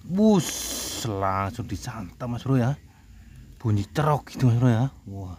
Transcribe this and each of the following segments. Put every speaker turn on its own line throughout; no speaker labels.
Bus langsung disantap Mas Bro ya. Bunyi cerok gitu Mas Bro ya. Wah.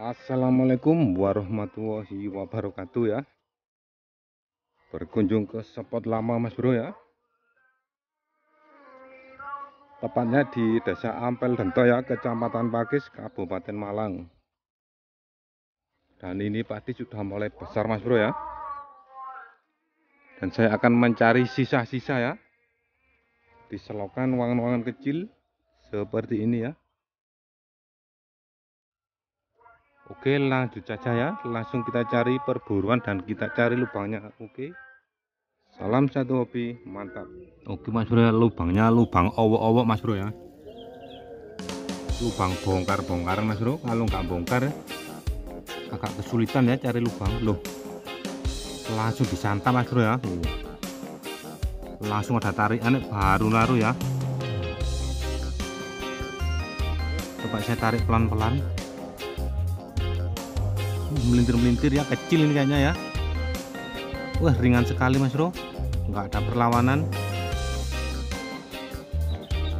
Assalamualaikum warahmatullahi wabarakatuh ya. Berkunjung ke spot lama Mas Bro ya. Tepatnya di Desa Ampel Dento ya, Kecamatan Pakis, Kabupaten Malang. Dan ini padi sudah mulai besar Mas Bro ya. Dan saya akan mencari sisa-sisa ya di selokan wangan-wangan kecil seperti ini ya. Oke, lanjut saja ya. Langsung kita cari perburuan dan kita cari lubangnya. Oke. Salam satu hobi, mantap. Oke Mas Bro ya, lubangnya lubang owok-owok Mas Bro ya. Lubang bongkar-bongkaran Mas Bro. Kalau nggak bongkar agak kesulitan ya cari lubang. Loh, langsung disantap Mas Bro ya. Langsung ada tarikan baru laru ya. Coba saya tarik pelan-pelan. Melintir-melintir ya, kecil ini kayaknya ya. Wah, ringan sekali Mas Bro, nggak ada perlawanan.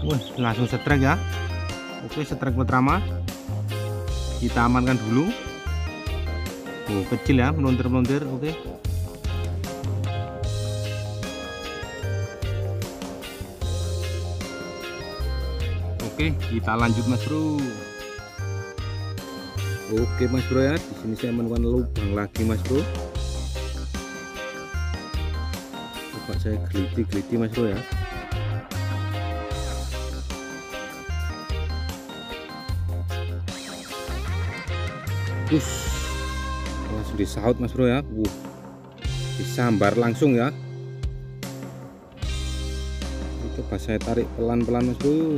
Wah, langsung setrek ya. Oke, setrek pertama kita amankan dulu. Oh, kecil ya, melontir-melontir. Oke. Oke, kita lanjut Mas Bro. Oke Mas Bro ya, di sini saya menemukan lubang lagi Mas Bro. Coba saya geliti Mas Bro ya. Langsung disaut Mas Bro ya. Disambar langsung ya. Coba saya tarik pelan-pelan Mas Bro.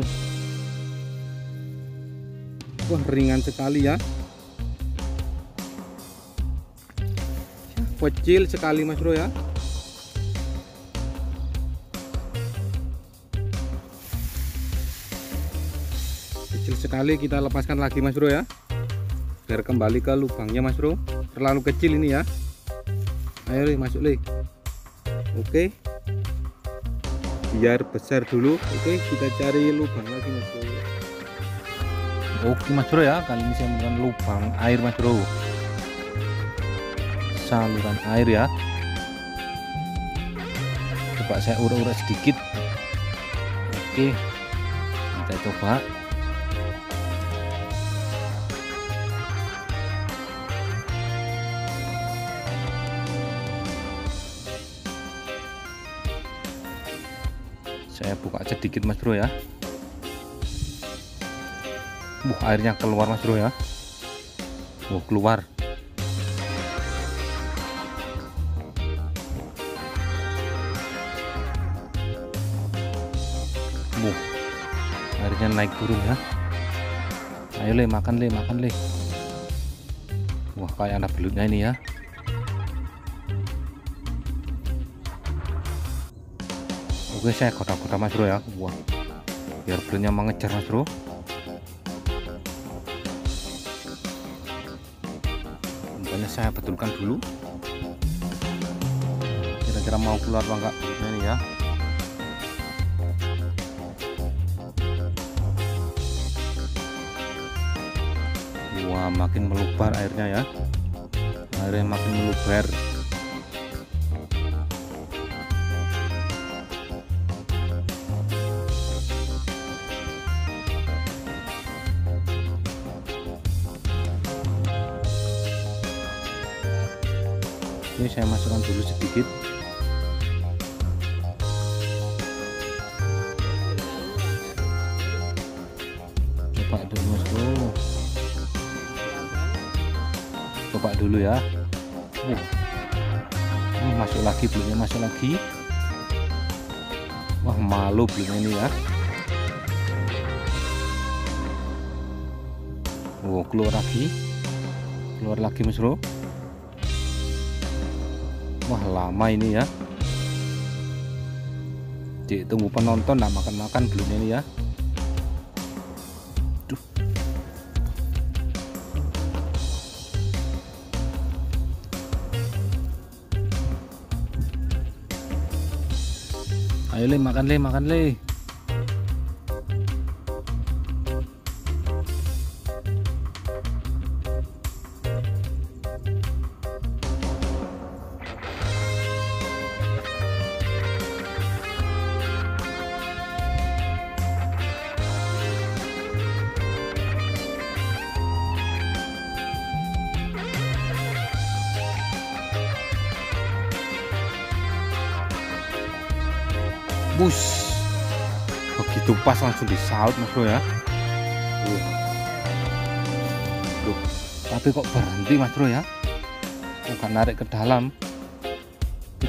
Wah, ringan sekali ya. Kecil sekali Mas Bro ya. Kecil sekali, kita lepaskan lagi Mas Bro ya. Biar kembali ke lubangnya Mas Bro. Terlalu kecil ini ya. Ayo masuk lagi. Oke. Biar besar dulu. Oke, kita cari lubang lagi Mas Bro. Oke Mas Bro ya, kali ini saya menemukan lubang air Mas Bro. Saluran air ya. Coba saya urut-urut sedikit. Oke, kita coba. Saya buka sedikit Mas Bro ya. Airnya keluar Mas Bro ya. Keluar. Airnya naik turun ya. Ayo makan le. Wah, kayak ada belutnya ini ya. Oke, saya kotak-kotak Mas Bro ya. Wah, biar belutnya mengejar Mas Bro. Umpannya saya betulkan dulu. Kira-kira mau keluar apa enggak belutnya ini ya. Wah, makin melubar airnya ya. Airnya makin melubar. Ini saya masukkan dulu sedikit. Coba dulu Mas Bro. Coba dulu ya. Masuk lagi, belumnya masuk lagi. Wah, malu belum ini ya. Oh, keluar lagi Mas Bro. Wah, lama ini ya. Tunggu penonton, nggak makan-makan belum ini ya. Duh. Ayo Le, makan Le. Bus, begitu pas langsung disaut Mas Bro ya. Duh, tapi kok berhenti Mas Bro ya, bukan narik ke dalam.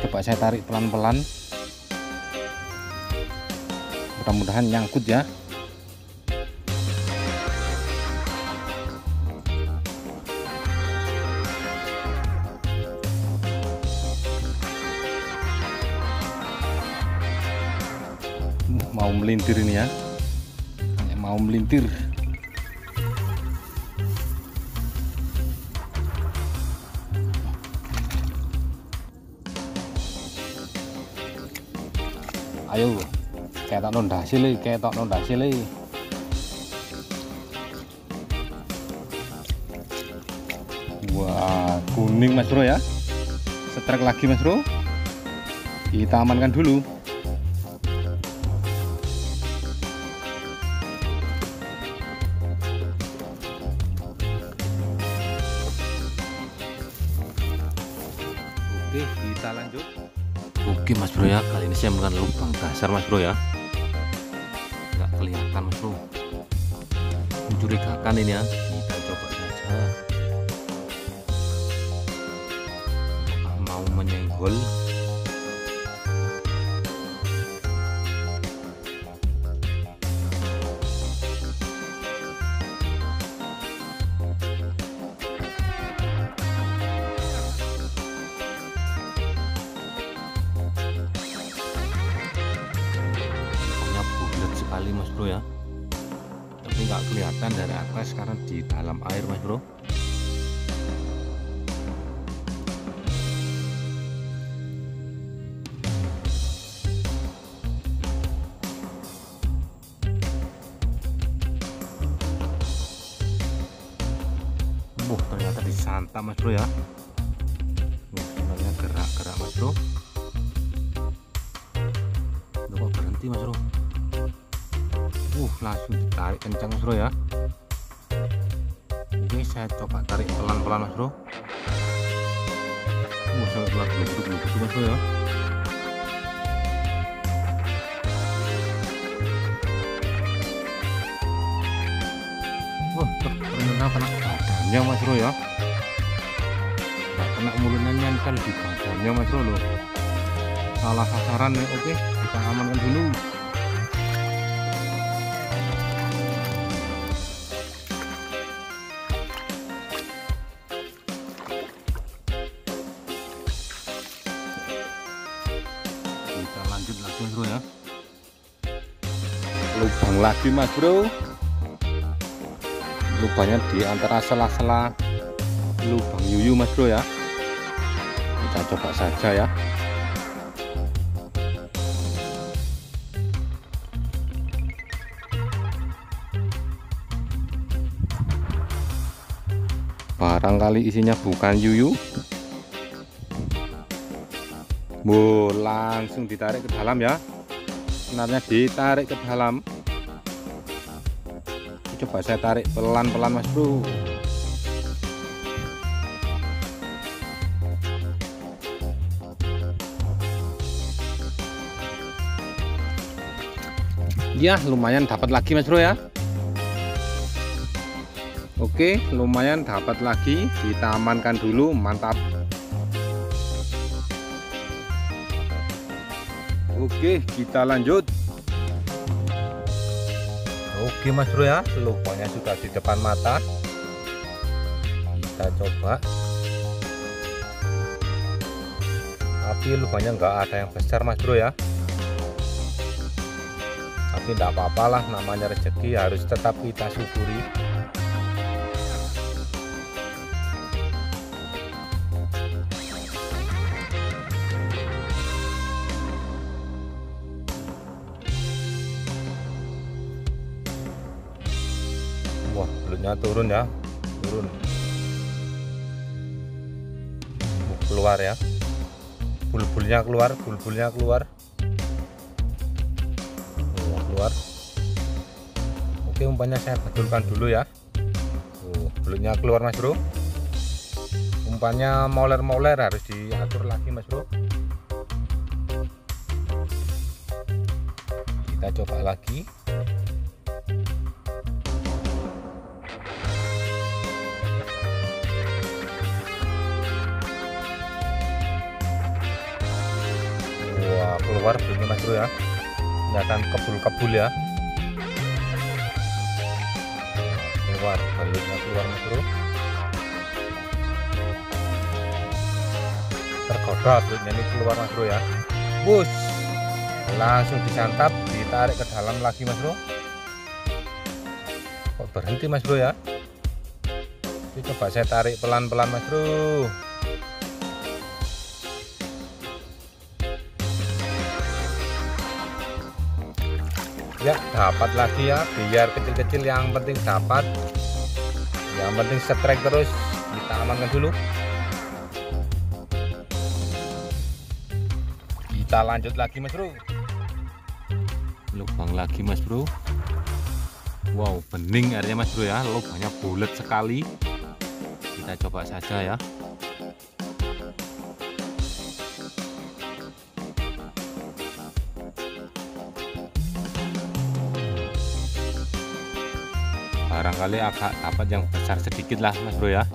Coba saya tarik pelan-pelan, mudah-mudahan nyangkut ya. Mau melintir ini ya, mau melintir. Ayo, ketok nondasi le. Wah, kuning Mas Bro ya. Setrek lagi Mas Bro. Kita amankan dulu. Oke, kita lanjut. Oke Mas Bro ya, kali ini saya menggunakan lubang dasar Mas Bro ya. Nggak kelihatan Mas Bro, mencurigakan ini ya. Kita coba saja. Apakah mau menyenggol? Sekali Mas Bro ya, tapi nggak kelihatan dari atas karena di dalam air Mas Bro. Ternyata disantap Mas Bro ya. Sebenarnya gerak-gerak Mas Bro. Kok berhenti Mas Bro? Langsung ditarik kencang Mas Bro ya. Oke, saya coba tarik pelan-pelan Mas Bro. Sampai keluar geluduk Mas Bro ya. Wah, ternyata kena badannya Mas Bro ya. Nggak kena mulutnya, nempel di badannya Mas Bro loh. Salah sasaran ya. Oke, kita amankan dulu. Lanjut lagi Mas Bro ya. Lubang lagi Mas Bro. Lubangnya di antara sela-sela lubang yuyu Mas Bro ya. Kita coba saja ya. Barangkali isinya bukan yuyu. Langsung ditarik ke dalam ya. Senarnya ditarik ke dalam. Coba saya tarik pelan-pelan Mas Bro. Ya, lumayan dapat lagi Mas Bro ya. Oke, lumayan dapat lagi. Kita amankan dulu, mantap. Oke, kita lanjut. Oke Mas Bro ya, lubangnya sudah di depan mata. Kita coba. Tapi lubangnya nggak ada yang besar Mas Bro ya. Tapi tidak apa-apalah, namanya rezeki harus tetap kita syukuri. Wah, belutnya turun ya, turun. Keluar ya, bulbulnya keluar, bulbulnya keluar. Keluar. Oke, umpannya saya betulkan dulu ya. Belutnya keluar Mas Bro. Umpannya moler-moler, harus diatur lagi Mas Bro. Kita coba lagi. Wah, keluar belutnya Mas Bro ya. Kelihatan kebul-kebul ya. Keluar, belutnya keluar Mas Bro. Tergoda belutnya ini keluar Mas Bro ya. Bus, langsung disantap, ditarik ke dalam lagi Mas Bro. Kok berhenti Mas Bro ya? Ini coba saya tarik pelan-pelan Mas Bro. Ya, dapat lagi ya, biar kecil-kecil, yang penting dapat, yang penting strike terus. Kita amankan dulu, kita lanjut lagi Mas Bro. Lubang lagi Mas Bro. Wow, bening airnya Mas Bro ya, lubangnya bulat sekali. Kita coba saja ya. Barangkali agak dapat yang besar sedikit lah Mas Bro ya.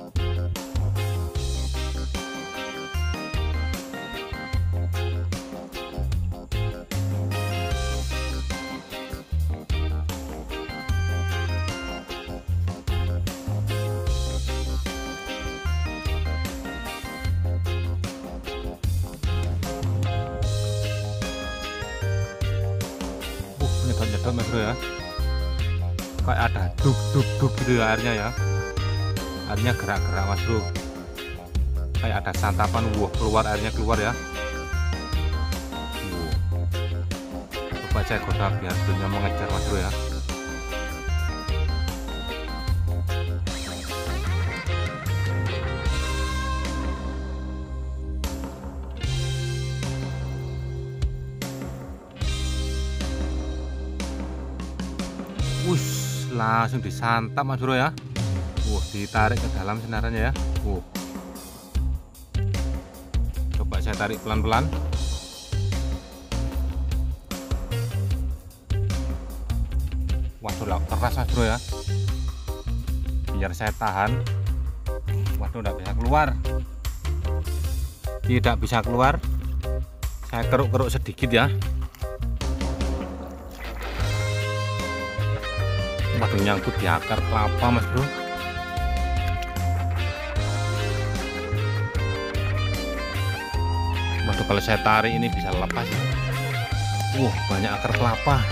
Nyedot-nyedot Mas Bro ya. Kayak ada duk gitu ya airnya ya. Airnya gerak-gerak Mas Bro. Kayak ada santapan. Wah, keluar airnya, keluar ya. Coba saya goda biar belutnya mengejar Mas Bro ya. Langsung disantap Mas Bro ya. Ditarik ke dalam senarannya ya. Coba saya tarik pelan-pelan. Waduh, keras Mas Bro ya. Biar saya tahan. Waduh, tidak bisa keluar. Tidak bisa keluar. Saya keruk-keruk sedikit ya. Waduh, nyangkut di akar kelapa Mas Bro. Waduh, kalau saya tarik ini bisa lepas ya. Banyak akar kelapa.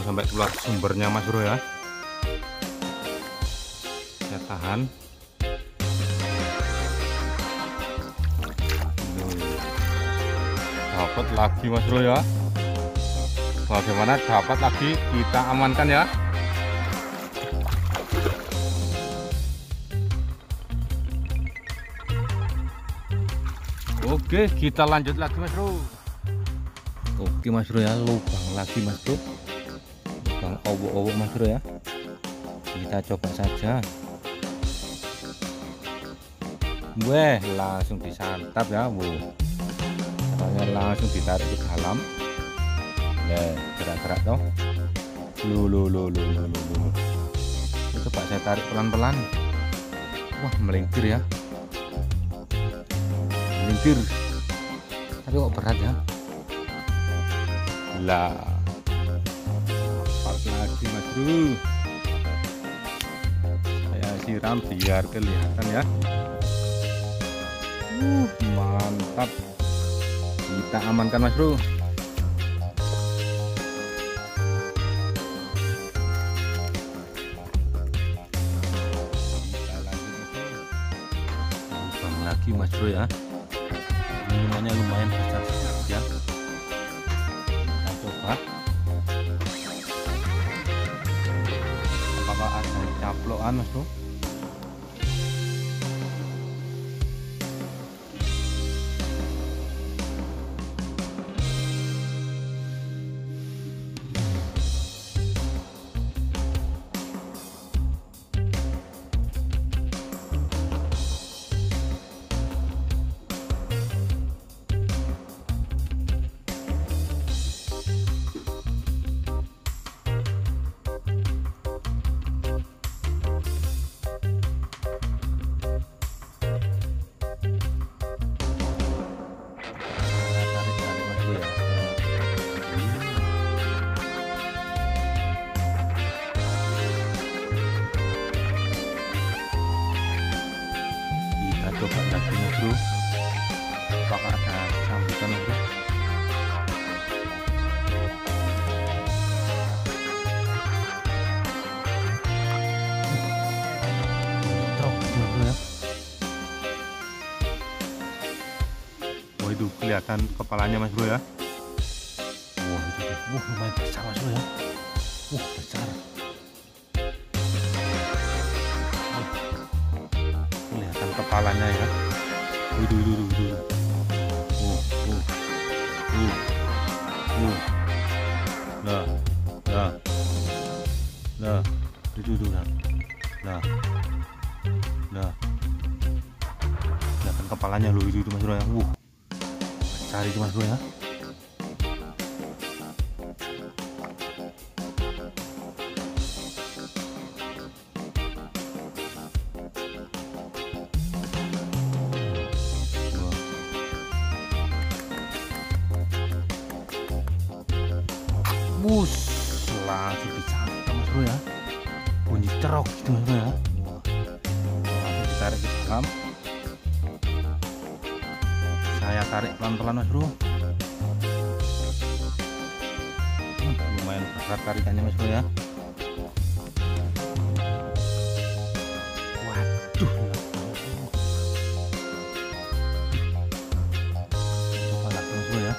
Sampai keluar sumbernya Mas Bro ya. Saya tahan. Dapat lagi Mas Bro ya. Bagaimana, dapat lagi, kita amankan ya. Oke, kita lanjut lagi Mas Bro. Oke Mas Bro ya, lubang lagi Mas Bro. Lubang owo-owo Mas Bro ya. Kita coba saja. Weh, langsung disantap ya, Bu. lubangnya langsung ditarik ke dalam. Nah, gerak-gerak toh. Lu. Coba saya tarik pelan-pelan. Wah, melingkir ya. Melingkir. Tapi kok berat ya? Lah. Pas lagi Mas Bro. Saya siram biar kelihatan ya. Mantap. Kita amankan Mas Bro. Lagi Mas Bro ya, minumannya lumayan besar sedikit ya. Kita coba apakah ada caplokan Mas Bro. Coba lagi Mas Bro, apakah ada sambutan Mas Bro? Trok Mas Bro ya. Oh, itu kelihatan kepalanya Mas Bro ya. Wah, itu lumayan besar Mas Bro ya. Besar. Kepalanya ya. Duh. Nah. Kelihatan kepalanya loh itu Mas Bro ya. Besar itu Mas Bro ya. Langsung disangkut Mas Bro ya, bunyi cerok gitu Mas Bro ya. Langsung ditarik ke dalam. Saya tarik pelan-pelan Mas Bro. Lumayan berat tarikannya Mas Bro ya. Waduh. Coba lagi Mas Bro ya.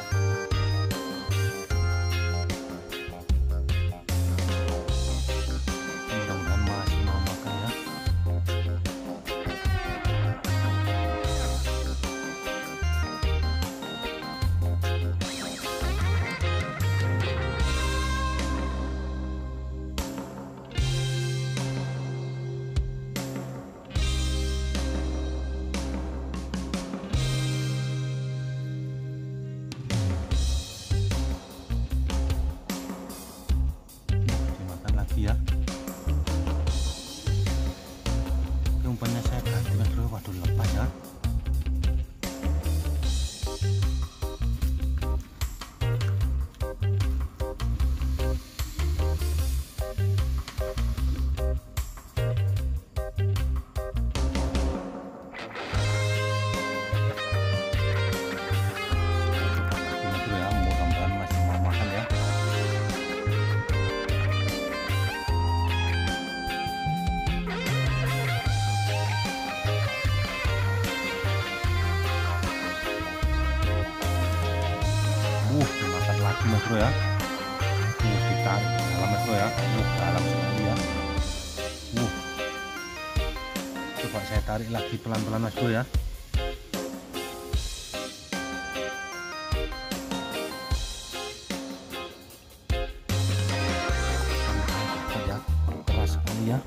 Ya, umpannya saya ganti Mas Bro. Waduh, lepas ya. Mas Bro ya, mudah-mudahan masih mau makan ya. Dimakan lagi Mas Bro ya. Ditarik dalam Mas Bro ya. Dalam sekali ya. Coba saya tarik lagi pelan-pelan Mas Bro ya. Keras sekali ya.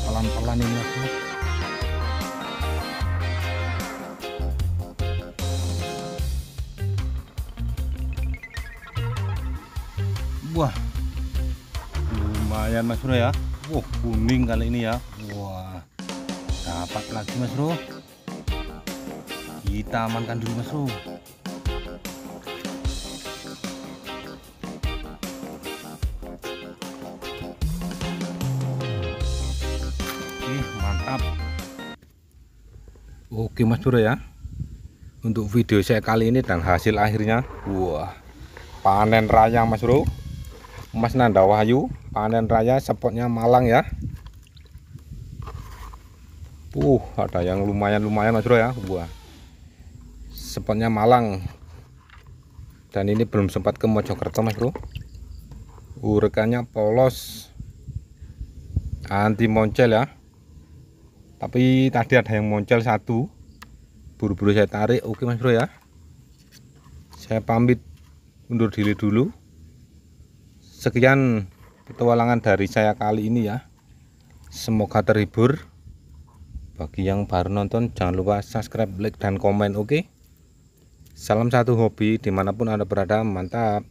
Pelan-pelan ini Mas Bro. Wah, lumayan Mas Bro ya. Wah, kuning kali ini ya. Wah, dapat lagi Mas Bro. Kita amankan dulu Mas Bro. Mantap. Oke Mas Bro ya, untuk video saya kali ini dan hasil akhirnya, wah, panen raya Mas Bro, Mas Nanda Wahyu, panen raya spotnya Malang ya. Ada yang lumayan Mas Bro ya. Wah, spotnya Malang, dan ini belum sempat ke Mojokerto Mas Bro. Rekannya polos, anti moncel ya. Tapi tadi ada yang moncel satu, buru-buru saya tarik. Oke Mas Bro ya, saya pamit undur diri dulu. Sekian petualangan dari saya kali ini ya, semoga terhibur. Bagi yang baru nonton, jangan lupa subscribe, like, dan komen. Oke, salam satu hobi dimanapun Anda berada. Mantap.